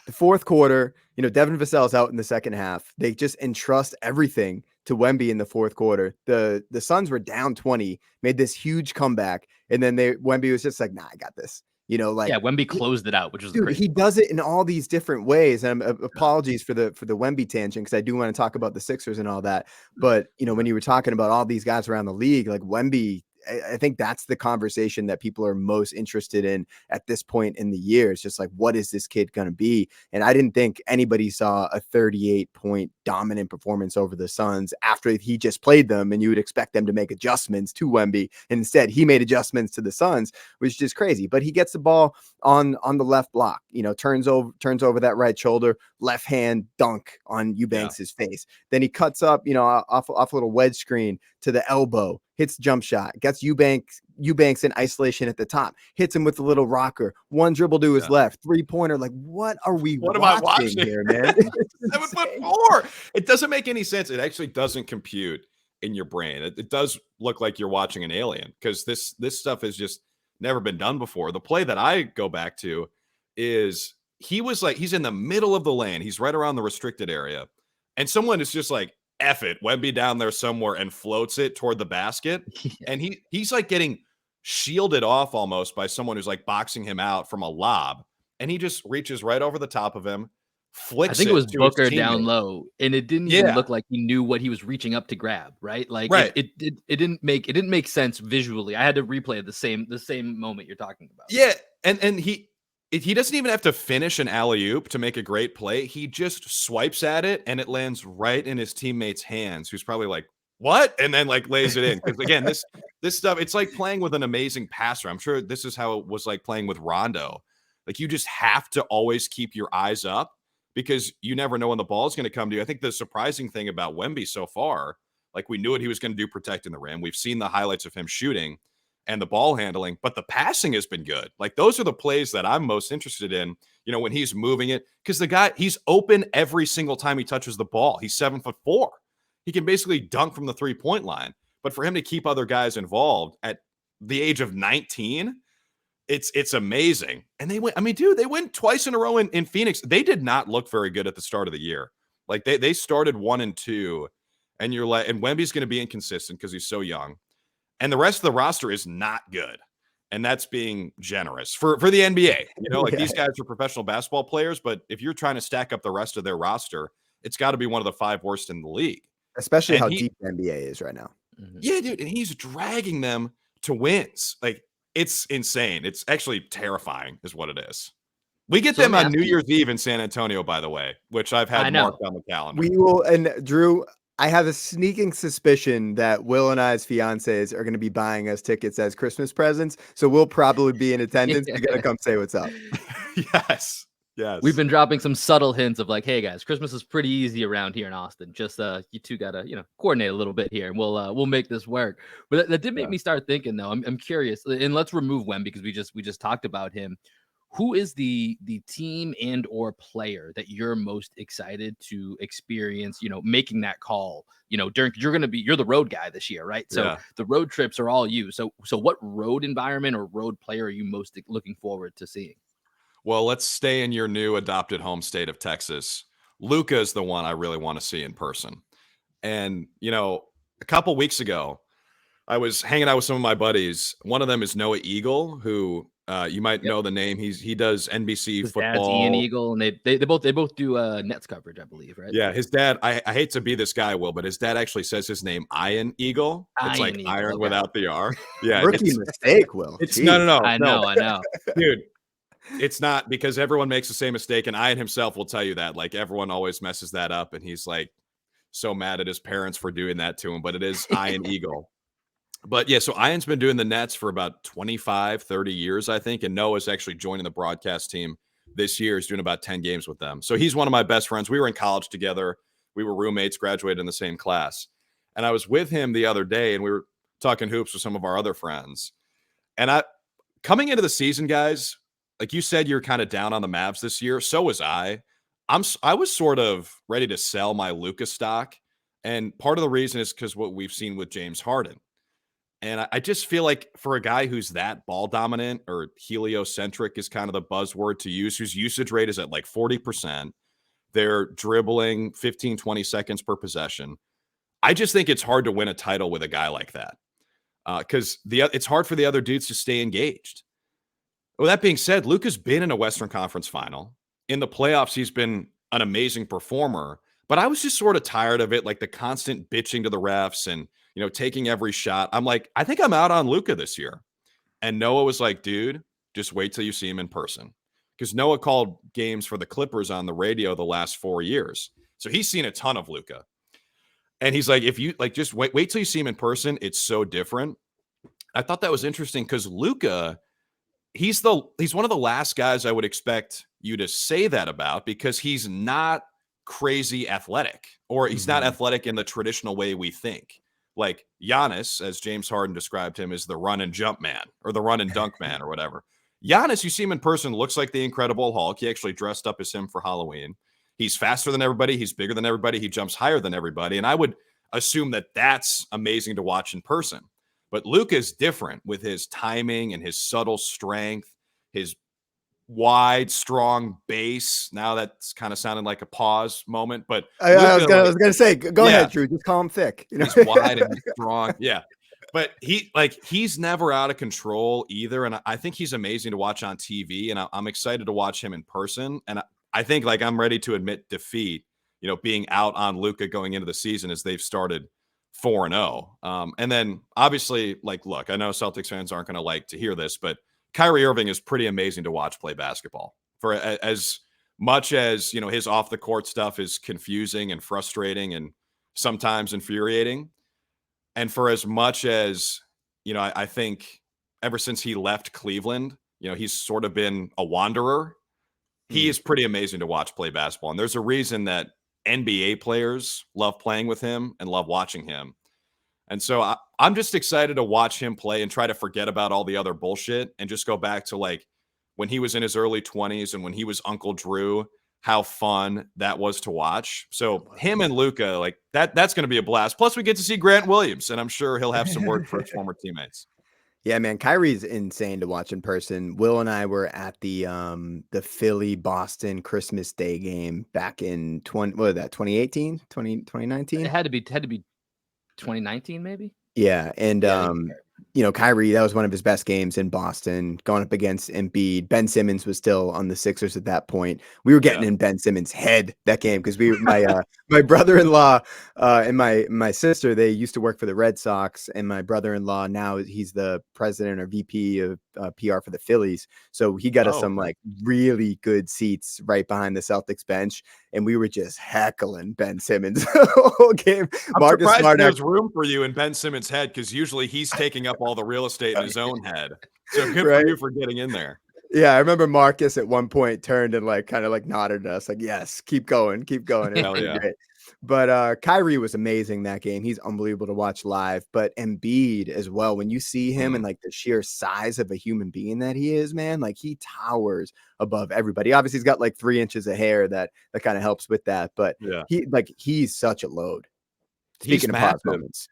The fourth quarter, Devin Vassell's out in the second half. They just entrust everything to Wemby in the fourth quarter. The Suns were down 20, made this huge comeback, and then Wemby was just like, "Nah, I got this." Wemby closed it out, which was great. He does it in all these different ways. And apologies for the Wemby tangent, because I do want to talk about the Sixers and all that. But when you were talking about all these guys around the league, like Wemby, I think that's the conversation that people are most interested in at this point in the year. It's just like, what is this kid going to be? And I didn't think anybody saw a 38-point dominant performance over the Suns after he just played them, and you would expect them to make adjustments to Wemby. And instead, he made adjustments to the Suns, which is just crazy. But he gets the ball on the left block, turns over that right shoulder, left hand dunk on Eubanks's face. Then he cuts up, off a little wedge screen to the elbow, hits jump shot, gets Eubanks in isolation at the top, hits him with a little rocker, one dribble to his left, 3-pointer. Like, what am I watching here, man? 7'4". It doesn't make any sense. It actually doesn't compute in your brain. It does look like you're watching an alien, because this stuff has just never been done before. The play that I go back to is he's in the middle of the lane. He's right around the restricted area, and someone is just like, F it, Wemby down there somewhere, and floats it toward the basket. And he's like getting shielded off almost by someone who's like boxing him out from a lob. And he just reaches right over the top of him, flicks I think it was Booker down low, and it didn't even look like he knew what he was reaching up to grab, right? Like it didn't make sense visually. I had to replay the same moment you're talking about. Yeah. And he doesn't even have to finish an alley-oop to make a great play. He just swipes at it, and it lands right in his teammate's hands, who's probably like, what? And then like lays it in. Because again, this stuff, it's like playing with an amazing passer. I'm sure this is how it was like playing with Rondo. Like, you just have to always keep your eyes up, because you never know when the ball is going to come to you. I think the surprising thing about Wemby so far, like, we knew what he was going to do protecting the rim. We've seen the highlights of him shooting and the ball handling, but the passing has been good. Like, those are the plays that I'm most interested in, when he's moving it, because the guy, he's open every single time he touches the ball. He's 7'4". He can basically dunk from the 3-point line, but for him to keep other guys involved at the age of 19, it's amazing. And they went, they went twice in a row in Phoenix. They did not look very good at the start of the year. Like, they started 1-2, and you're like, and Wemby's going to be inconsistent because he's so young. And the rest of the roster is not good. And that's being generous for the NBA. These guys are professional basketball players, but if you're trying to stack up the rest of their roster, it's got to be one of the 5 worst in the league. Especially how deep the NBA is right now. Yeah, dude. And he's dragging them to wins. Like, it's insane. It's actually terrifying is what it is. We get So them let me on ask New you- Year's Eve in San Antonio, by the way, which I've I had know. marked on the calendar. We will, and Drew, I have a sneaking suspicion that Will and I's fiancés are going to be buying us tickets as Christmas presents. So we'll probably be in attendance. You got to come say what's up. Yes. Yes. We've been dropping some subtle hints of like, hey guys, Christmas is pretty easy around here in Austin. Just you two gotta, coordinate a little bit here, and we'll make this work. But that did make me start thinking though. I'm curious, and let's remove Wemby because we just talked about him. Who is the team and or player that you're most excited to experience, making that call, during you're the road guy this year, right? So the road trips are all you. So what road environment or road player are you most looking forward to seeing? Well, let's stay in your new adopted home state of Texas. Luka is the one I really want to see in person. And, a couple weeks ago, I was hanging out with some of my buddies. One of them is Noah Eagle, who you might know the name. He does NBC His football. dad's Ian Eagle, and they both do Nets coverage, I believe, right? Yeah, his dad. I hate to be this guy, Will, but his dad actually says his name Ian Eagle. It's like Eagle, iron okay. without the R. Yeah, Rookie mistake, Will. It's Jeez. no. I know, Dude. It's not, because everyone makes the same mistake, and Ian himself will tell you that. Like, everyone always messes that up, and he's like so mad at his parents for doing that to him. But it is Ian Eagle. But yeah, so Ian's been doing the Nets for about 25, 30 years, I think. And Noah's actually joining the broadcast team this year. He's doing about 10 games with them. So he's one of my best friends. We were in college together. We were roommates, graduated in the same class. And I was with him the other day, and we were talking hoops with some of our other friends. And coming into the season, guys, like you said, you're kind of down on the Mavs this year. So was I. I was sort of ready to sell my Luka stock. And part of the reason is because what we've seen with James Harden. And I just feel like for a guy who's that ball dominant, or heliocentric is kind of the buzzword to use, whose usage rate is at like 40%. They're dribbling 15, 20 seconds per possession. I just think it's hard to win a title with a guy like that, because it's hard for the other dudes to stay engaged. Well, that being said, Luka's been in a Western Conference final. In the playoffs, he's been an amazing performer. But I was just sort of tired of it, like the constant bitching to the refs and, taking every shot. I'm like, I think I'm out on Luka this year. And Noah was like, dude, just wait till you see him in person. Because Noah called games for the Clippers on the radio the last 4 years. So he's seen a ton of Luka. And he's like, if you just wait till you see him in person, it's so different. I thought that was interesting because Luka, he's one of the last guys I would expect you to say that about, because he's not crazy athletic, or he's not athletic in the traditional way we think. Like Giannis, as James Harden described him, is the run and jump man, or the run and dunk man, or whatever. Giannis, you see him in person, looks like the Incredible Hulk. He actually dressed up as him for Halloween. He's faster than everybody. He's bigger than everybody. He jumps higher than everybody. And I would assume that that's amazing to watch in person. But Luka is different with his timing and his subtle strength, his wide, strong base. Now that's kind of sounding like a pause moment, but I was gonna say, go ahead, Drew. Just call him thick. He's wide and strong. Yeah. But he's never out of control either. And I think he's amazing to watch on TV. And I'm excited to watch him in person. And I think I'm ready to admit defeat, being out on Luka going into the season, as they've started 4-0. And then obviously, look, I know Celtics fans aren't going to like to hear this, but Kyrie Irving is pretty amazing to watch play basketball. For as much as, his off the court stuff is confusing and frustrating and sometimes infuriating. And for as much as, I think ever since he left Cleveland, he's sort of been a wanderer. He is pretty amazing to watch play basketball. And there's a reason that NBA players love playing with him and love watching him. And so I'm just excited to watch him play and try to forget about all the other bullshit and just go back to when he was in his early 20s and when he was Uncle Drew, how fun that was to watch. So him and Luka, that's going to be a blast. Plus we get to see Grant Williams, and I'm sure he'll have some word for his former teammates. Yeah, man, Kyrie's insane to watch in person. Will and I were at the Philly Boston Christmas Day game back in 2018, 2019. It had to be 2019, maybe. Yeah, and Kyrie, that was one of his best games in Boston, going up against Embiid. Ben Simmons was still on the Sixers at that point. We were getting in Ben Simmons' head that game because my brother-in-law and my sister, they used to work for the Red Sox, and my brother-in-law now he's the president or VP of PR for the Phillies. So he got us some like really good seats right behind the Celtics bench, and we were just heckling Ben Simmons the whole game. I'm surprised there's room for you in Ben Simmons' head, because usually he's taking up all the real estate in his own head. So good for you for getting in there. Yeah, I remember Marcus at one point turned and kind of nodded at us like, yes, keep going. Hell yeah. Great. But Kyrie was amazing that game. He's unbelievable to watch live. But Embiid as well, when you see him and the sheer size of a human being that he is, man, he towers above everybody. Obviously, he's got 3 inches of hair that kind of helps with that. But he's such a load. Speaking of pause moments.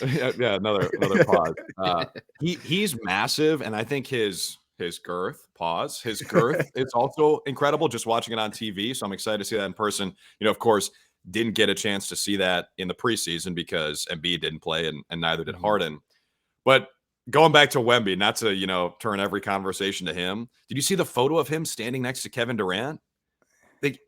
Yeah, another pause. He's massive, and I think his girth is also incredible, just watching it on TV. So I'm excited to see that in person. Of course, didn't get a chance to see that in the preseason because Embiid didn't play and neither did Harden. But going back to Wemby, not to turn every conversation to him. Did you see the photo of him standing next to Kevin Durant? It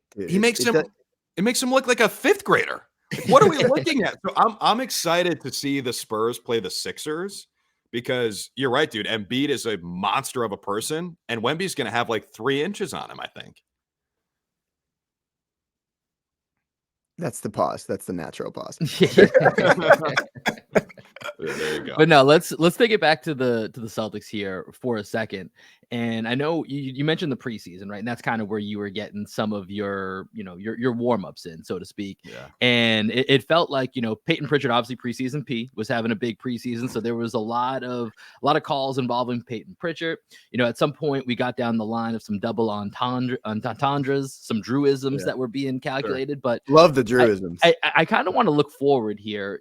makes him look like a 5th grader. What are we looking at? So I'm excited to see the Spurs play the Sixers, because you're right, dude. Embiid is a monster of a person, and Wemby's going to have 3 inches on him, I think. That's the pause. That's the natural pause. There you go. But no, let's take it back to the Celtics here for a second. And I know you mentioned the preseason, right? And that's kind of where you were getting some of your warm-ups in, so to speak. Yeah. And it felt like, Peyton Pritchard, obviously preseason P, was having a big preseason. So there was a lot of calls involving Peyton Pritchard. At some point we got down the line of some double entendres, some drew-isms that were being calculated. Sure. But love the drew-isms. I kind of want to look forward here.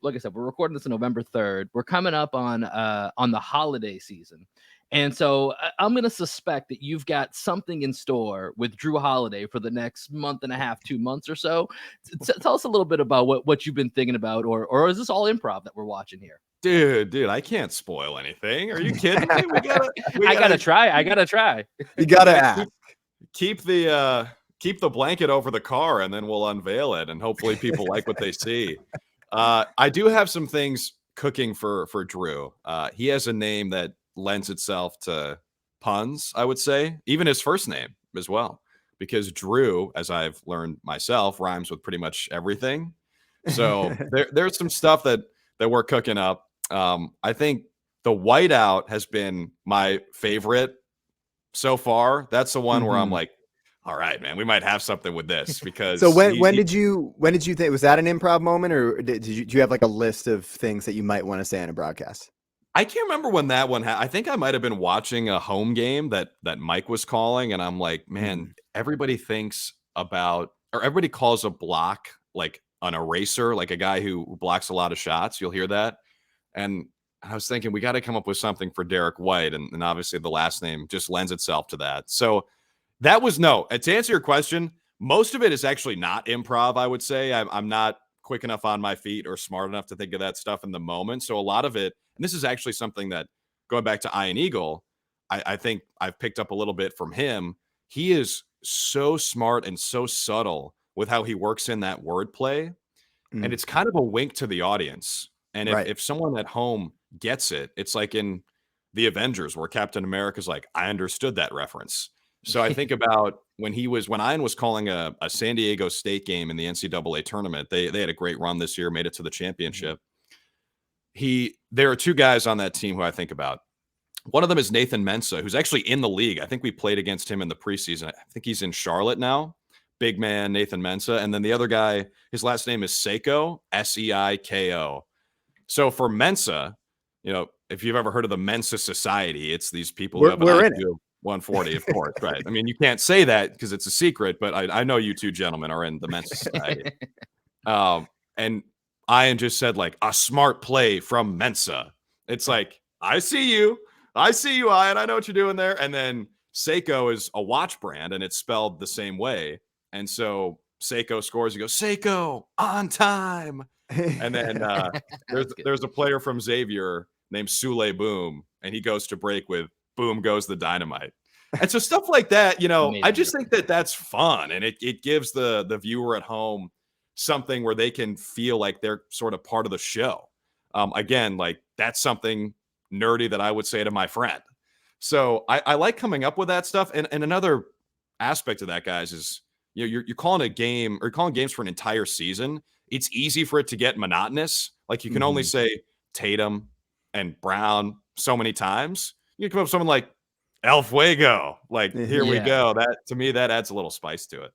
Like I said, we're recording this on November 3rd. We're coming up on the holiday season. And so I'm going to suspect that you've got something in store with Drew Holiday for the next month and a half, 2 months or so. Tell us a little bit about what you've been thinking about, or is this all improv that we're watching here? Dude, I can't spoil anything. Are you kidding me? I gotta try. You gotta ask. Keep the blanket over the car, and then we'll unveil it, and hopefully people like what they see. I do have some things cooking for Drew. He has a name that lends itself to puns, I would say, even his first name as well, because Drew, as I've learned myself, rhymes with pretty much everything. So there's some stuff that we're cooking up. I think the whiteout has been my favorite so far. That's the one where I'm like, all right, man, we might have something with this, because. So when did you think, was that an improv moment, or do you have a list of things that you might want to say on a broadcast? I can't remember when that one I think I might have been watching a home game that Mike was calling, and I'm like, man, everybody thinks about, or everybody calls a block like an eraser, like a guy who blocks a lot of shots. You'll hear that. And I was thinking, we got to come up with something for Derek White, and obviously the last name just lends itself to that. So that was to answer your question, most of it is actually not improv, I would say. I'm not quick enough on my feet or smart enough to think of that stuff in the moment. So a lot of it, and this is actually something that, going back to Ian Eagle, I think I've picked up a little bit from him. He is so smart and so subtle with how he works in that wordplay. And it's kind of a wink to the audience. And if someone at home gets it, it's like in the Avengers where Captain America's like, I understood that reference. So I think about when Ian was calling a San Diego State game in the NCAA tournament. They had a great run this year, made it to the championship. There are 2 guys on that team who I think about. One of them is Nathan Mensah, who's actually in the league. I think we played against him in the preseason. I think he's in Charlotte now. Big man, Nathan Mensah. And then the other guy, his last name is Seiko, Seiko. So for Mensah, if you've ever heard of the Mensa Society, it's these people who have an IQ 140, of course, right? I mean, you can't say that because it's a secret, but I know you 2 gentlemen are in the Mensa Society. And Ian just said, a smart play from Mensa. It's like, I see you, Ian. I know what you're doing there. And then Seiko is a watch brand, and it's spelled the same way. And so Seiko scores. He goes, Seiko, on time. And then there's a player from Xavier named Sule Boom, and he goes to break with "Boom Goes the Dynamite." And so stuff like that, Amazing. I just think that that's fun, and it gives the viewer at home something where they can feel like they're sort of part of the show. Again, like that's something nerdy that I would say to my friend. So I like coming up with that stuff. And another aspect of that, guys, is you're calling a game or calling games for an entire season. It's easy for it to get monotonous. Like you can only say Tatum and Brown so many times. You can come up with someone like El Fuego. Like, here we go. That, to me, that adds a little spice to it.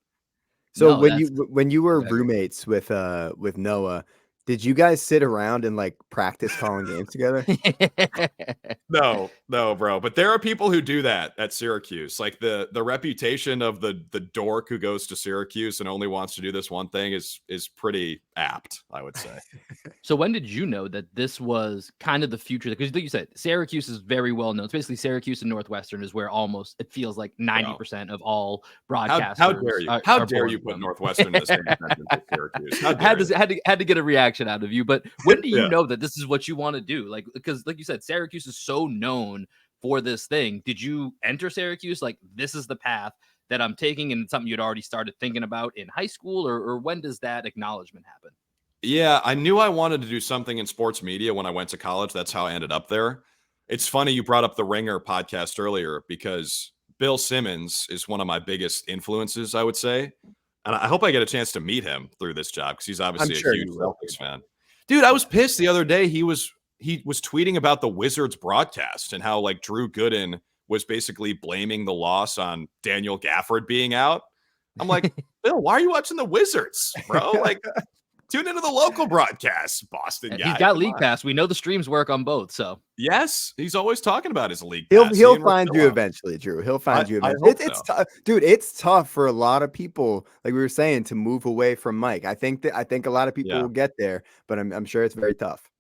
So No, when you were roommates with Noah, did you guys sit around and like practice calling games together? No, bro. But there are people who do that at Syracuse. Like the reputation of the dork who goes to Syracuse and only wants to do this one thing is pretty apt, I would say. So when did you know that this was kind of the future? Because like you said, Syracuse is very well known. It's basically Syracuse and Northwestern is where almost it feels like 90% of all broadcasters. How dare you? How dare you put Northwestern in the same sentence as Syracuse? Had to get a reaction out of you. But when do you know that this is what you want to do? Like, because like you said, Syracuse is so known for this thing. Did you enter Syracuse like this is the path that I'm taking, and it's something you'd already started thinking about in high school, or when does that acknowledgement happen? Yeah, I knew I wanted to do something in sports media when I went to college. That's how I ended up there. It's funny you brought up the Ringer podcast earlier because Bill Simmons is one of my biggest influences, I would say. And I hope I get a chance to meet him through this job because he's obviously a huge Celtics fan. Dude, I was pissed the other day. He was tweeting about the Wizards broadcast and how like Drew Gooden was basically blaming the loss on Daniel Gafford being out. I'm like, Bill, why are you watching the Wizards, bro? Like, tune into the local broadcast, Boston guy. He's got League Pass. We know the streams work on both. So yes, he's always talking about his League Pass. He'll find you eventually, Drew. He'll find you eventually. It's tough, dude. It's tough for a lot of people, like we were saying, to move away from Mike. I think a lot of people will get there, but I'm sure it's very tough.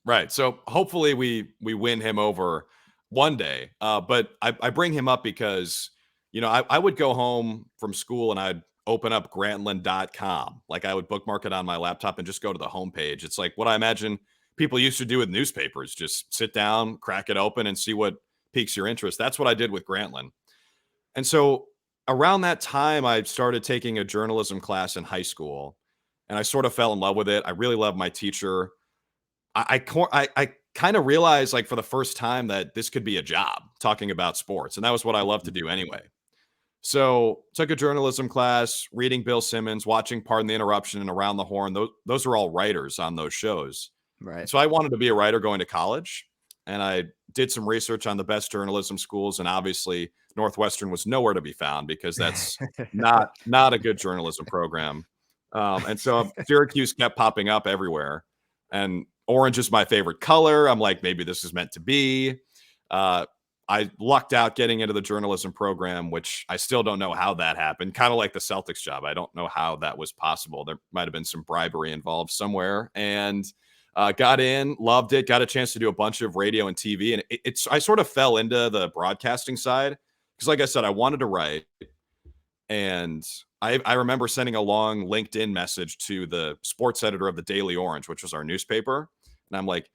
Right. So hopefully we win him over one day. But I bring him up because I would go home from school and I'd open up grantland.com. Like I would bookmark it on my laptop and just go to the homepage. It's like what I imagine people used to do with newspapers. Just sit down, crack it open, and see what piques your interest. That's what I did with Grantland. And so around that time, I started taking a journalism class in high school, and I sort of fell in love with it. I really loved my teacher. I kind of realized, like, for the first time that this could be a job, talking about sports. And that was what I love to do anyway. So took a journalism class, reading Bill Simmons, watching Pardon the Interruption and Around the Horn. Those are all writers on those shows. Right. So I wanted to be a writer going to college, and I did some research on the best journalism schools. And obviously Northwestern was nowhere to be found because that's not a good journalism program. And so Syracuse kept popping up everywhere, and orange is my favorite color. I'm like, maybe this is meant to be. I lucked out getting into the journalism program, which I still don't know how that happened. Kind of like the Celtics job. I don't know how that was possible. There might have been some bribery involved somewhere, and got in, loved it, got a chance to do a bunch of radio and TV. And I sort of fell into the broadcasting side because, like I said, I wanted to write. And I remember sending a long LinkedIn message to the sports editor of the Daily Orange, which was our newspaper. And I'm like,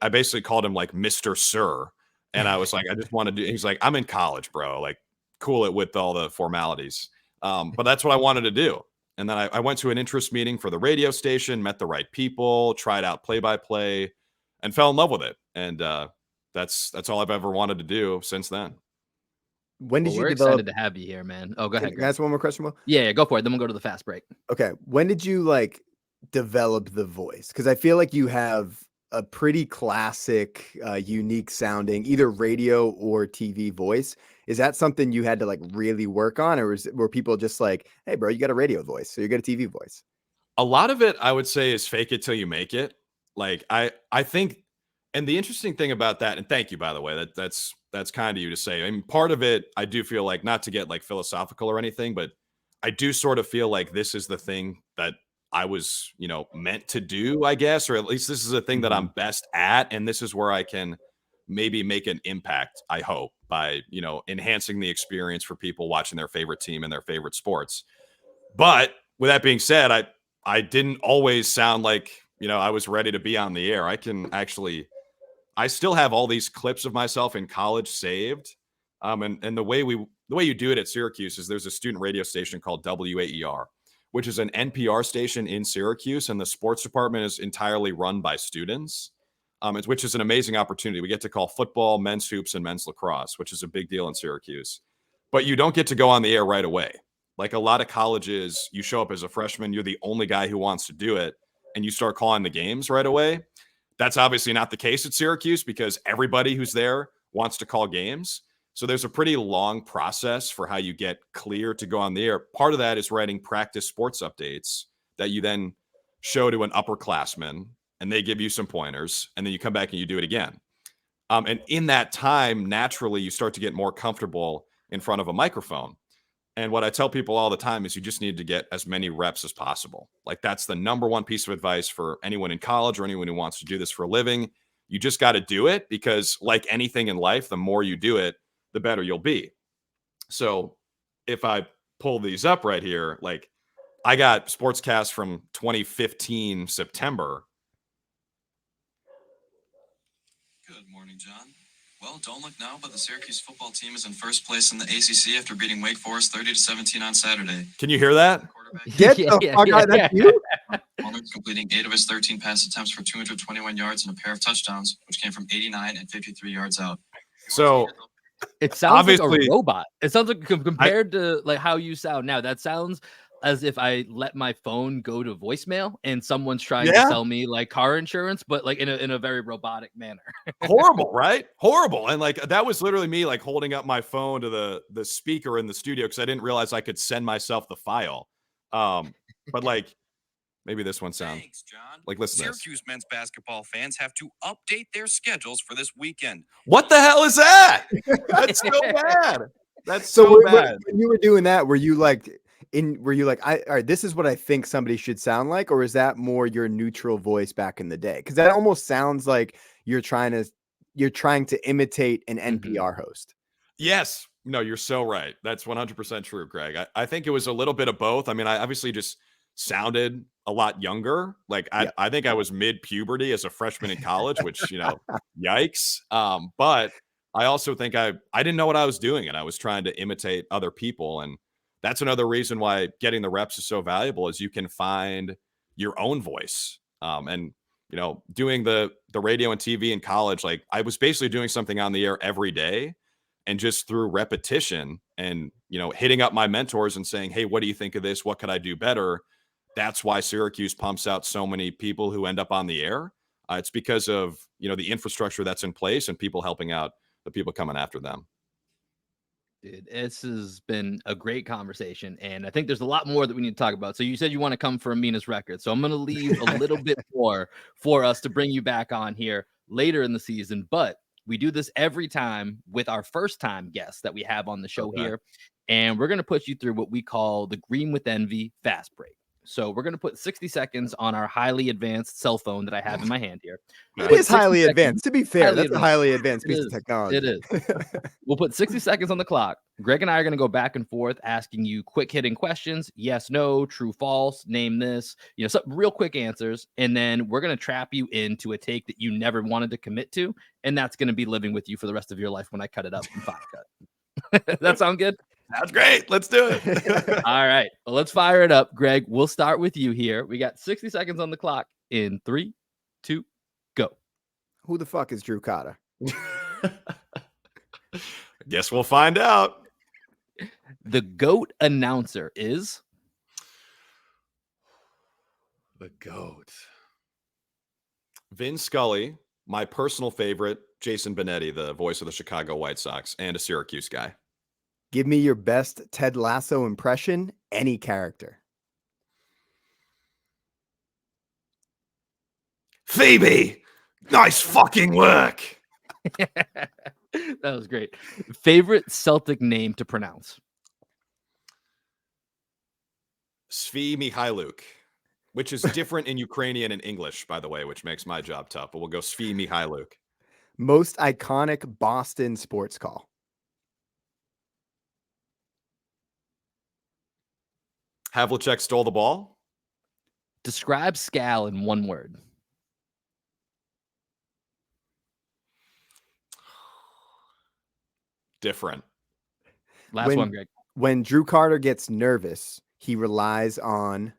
I basically called him like Mr. Sir. And I was like, I just want to do, he's like, I'm in college, bro. Like, cool it with all the formalities. But that's what I wanted to do. And then I went to an interest meeting for the radio station, met the right people, tried out play-by-play, and fell in love with it. And that's all I've ever wanted to do since then. When did we're you develop? excited to have you here, man. Oh, go ahead. Can I ask one more question, Will? Yeah, go for it. Then we'll go to the fast break. Okay. When did you like develop the voice? Because I feel like you have a pretty classic, unique sounding, either radio or TV voice. Is that something you had to like really work on, or were people just like, "Hey, bro, you got a radio voice, so you got a TV voice"? A lot of it, I would say, is fake it till you make it. Like I think, and the interesting thing about that, and thank you, by the way, that's kind of you to say. I mean, part of it, I do feel like, not to get like philosophical or anything, but I do sort of feel like this is the thing that I was, meant to do, I guess, or at least this is a thing that I'm best at. And this is where I can maybe make an impact, I hope, by, enhancing the experience for people watching their favorite team and their favorite sports. But with that being said, I didn't always sound like, I was ready to be on the air. I still have all these clips of myself in college saved. And the way you do it at Syracuse is there's a student radio station called WAER, which is an NPR station in Syracuse, and the sports department is entirely run by students, which is an amazing opportunity. We get to call football, men's hoops, and men's lacrosse, which is a big deal in Syracuse. But you don't get to go on the air right away. Like a lot of colleges, you show up as a freshman, you're the only guy who wants to do it, and you start calling the games right away. That's obviously not the case at Syracuse because everybody who's there wants to call games. So there's a pretty long process for how you get clear to go on the air. Part of that is writing practice sports updates that you then show to an upperclassman, and they give you some pointers, and then you come back and you do it again. And in that time, naturally, you start to get more comfortable in front of a microphone. And what I tell people all the time is you just need to get as many reps as possible. Like that's the number one piece of advice for anyone in college or anyone who wants to do this for a living. You just got to do it because like anything in life, the more you do it, the better you'll be. So if I pull these up right here, like I got sportscast from 2015 September. Good morning, John. Well, don't look now, but the Syracuse football team is in first place in the ACC after beating Wake Forest 30-17 on Saturday. Can you hear that? Get the fuck out! That's you. Completing 8 of his 13 pass attempts for 221 yards and a pair of touchdowns, which came from 89 and 53 yards out. So it sounds like a robot. It sounds like compared to like how you sound now. That sounds as if I let my phone go to voicemail and someone's trying to sell me like car insurance, but like in a very robotic manner. Horrible, right? Horrible. And like that was literally me like holding up my phone to the speaker in the studio because I didn't realize I could send myself the file. But like maybe this one sounds like listen to this. Syracuse men's basketball fans have to update their schedules for this weekend. What the hell is that? That's so bad. That's so bad. When you were doing that, were you like, all right, this is what I think somebody should sound like, or is that more your neutral voice back in the day? Because that almost sounds like you're trying to imitate an NPR host. Yes. No, you're so right. That's 100% true, Greg. I think it was a little bit of both. I mean, I obviously just sounded a lot younger. Like I think I was mid-puberty as a freshman in college, which, yikes. But I also think I didn't know what I was doing, and I was trying to imitate other people. And that's another reason why getting the reps is so valuable is you can find your own voice. And doing the radio and TV in college, like I was basically doing something on the air every day, and just through repetition and hitting up my mentors and saying, hey, what do you think of this? What could I do better? That's why Syracuse pumps out so many people who end up on the air. It's because of the infrastructure that's in place and people helping out the people coming after them. Dude, this has been a great conversation, and I think there's a lot more that we need to talk about. So you said you want to come for Amina's record, so I'm going to leave a little bit more for us to bring you back on here later in the season. But we do this every time with our first-time guests that we have on the show here, and we're going to put you through what we call the Green with Envy Fast Break. So we're going to put 60 seconds on our highly advanced cell phone that I have in my hand here. It is highly advanced. To be fair, that's a highly advanced piece of technology. It is. We'll put 60 seconds on the clock. Greg and I are going to go back and forth asking you quick hitting questions. Yes, no, true, false, name this, some real quick answers. And then we're going to trap you into a take that you never wanted to commit to. And that's going to be living with you for the rest of your life when I cut it up in Final Cut. That sound good? That's great. Let's do it. All right. Well, let's fire it up. Greg, we'll start with you here. We got 60 seconds on the clock in 3, 2, go. Who the fuck is Drew Cotter? Guess we'll find out. The GOAT announcer is? The GOAT. Vin Scully, my personal favorite, Jason Benetti, the voice of the Chicago White Sox, and a Syracuse guy. Give me your best Ted Lasso impression, any character. Phoebe, nice fucking work. That was great. Favorite Celtic name to pronounce? Svi Mihailuk, which is different in Ukrainian and English, by the way, which makes my job tough, but we'll go Svi Mihailuk. Most iconic Boston sports call. Havlicek stole the ball. Describe Scal in one word. different. Last one, Greg. When Drew Carter gets nervous, he relies on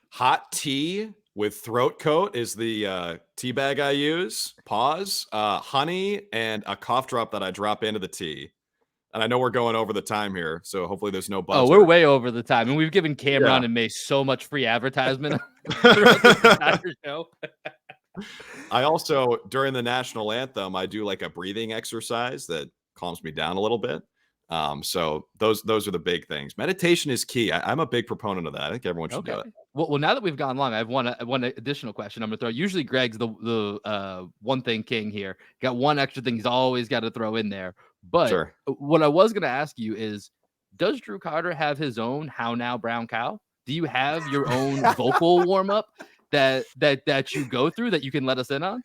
hot tea with throat coat is the tea bag I use. Pause. Honey and a cough drop that I drop into the tea. And I know we're going over the time here, so hopefully there's no buzzer. Oh, we're way over the time, and we've given Cameron and May so much free advertisement throughout this entire show. I also, during the national anthem, I do like a breathing exercise that calms me down a little bit. So those are the big things. Meditation is key. I'm a big proponent of that. I think everyone should do it. Well, now that we've gone long, I have one additional question I'm going to throw. Usually Greg's the one thing king here. Got one extra thing he's always got to throw in there. But sure. What I was going to ask you is, does Drew Carter have his own How Now Brown Cow? Do you have your own vocal warm up that you go through that you can let us in on?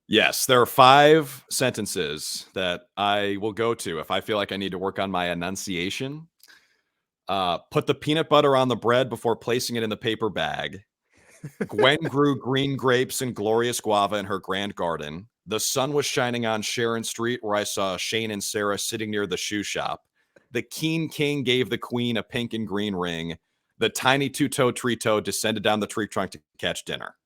Yes, there are 5 sentences that I will go to if I feel like I need to work on my enunciation. Put the peanut butter on the bread before placing it in the paper bag. Gwen grew green grapes and glorious guava in her grand garden. The sun was shining on Sharon Street, where I saw Shane and Sarah sitting near the shoe shop. The keen king gave the queen a pink and green ring. The tiny two-toe tree toad descended down the tree trunk to catch dinner.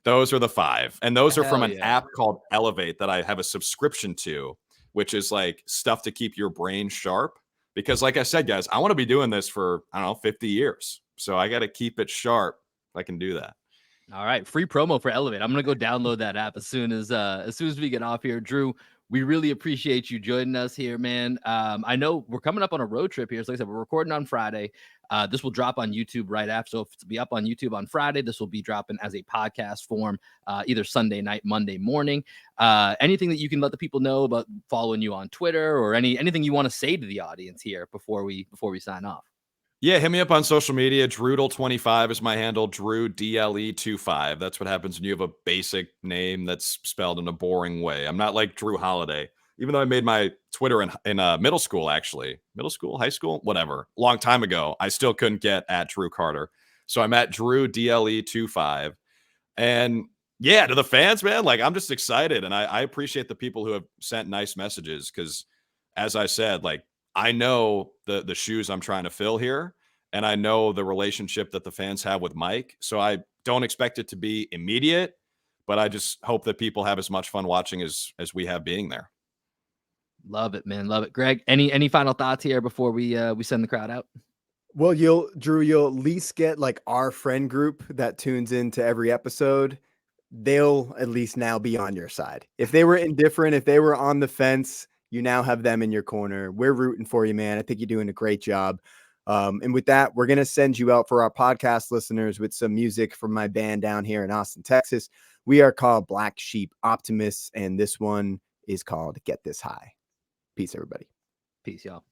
Those are the 5. And those are from an app called Elevate that I have a subscription to, which is like stuff to keep your brain sharp. Because like I said, guys, I want to be doing this for, 50 years. So I got to keep it sharp if I can do that. All right. Free promo for Elevate. I'm going to go download that app as soon as we get off here. Drew, we really appreciate you joining us here, man. I know we're coming up on a road trip here. So like I said, we're recording on Friday. This will drop on YouTube right after. So if it's be up on YouTube on Friday, this will be dropping as a podcast form, either Sunday night, Monday morning. Anything that you can let the people know about following you on Twitter, or anything you want to say to the audience here before we sign off? Yeah, hit me up on social media. Drudel25 is my handle. Drew DLE25. That's what happens when you have a basic name that's spelled in a boring way. I'm not like Drew Holiday, even though I made my Twitter in middle school, actually. Middle school, high school, whatever. Long time ago, I still couldn't get at Drew Carter. So I'm at Drew DLE25. And yeah, to the fans, man, like I'm just excited. And I appreciate the people who have sent nice messages because, as I said, like, I know the shoes I'm trying to fill here, and I know the relationship that the fans have with Mike. So I don't expect it to be immediate, but I just hope that people have as much fun watching as we have being there. Love it, man. Love it. Greg, any final thoughts here before we send the crowd out? Well, Drew, you'll at least get like our friend group that tunes into every episode. They'll at least now be on your side. If they were indifferent, if they were on the fence, you now have them in your corner. We're rooting for you, man. I think you're doing a great job. And with that, we're going to send you out for our podcast listeners with some music from my band down here in Austin, Texas. We are called Black Sheep Optimists, and this one is called Get This High. Peace, everybody. Peace, y'all.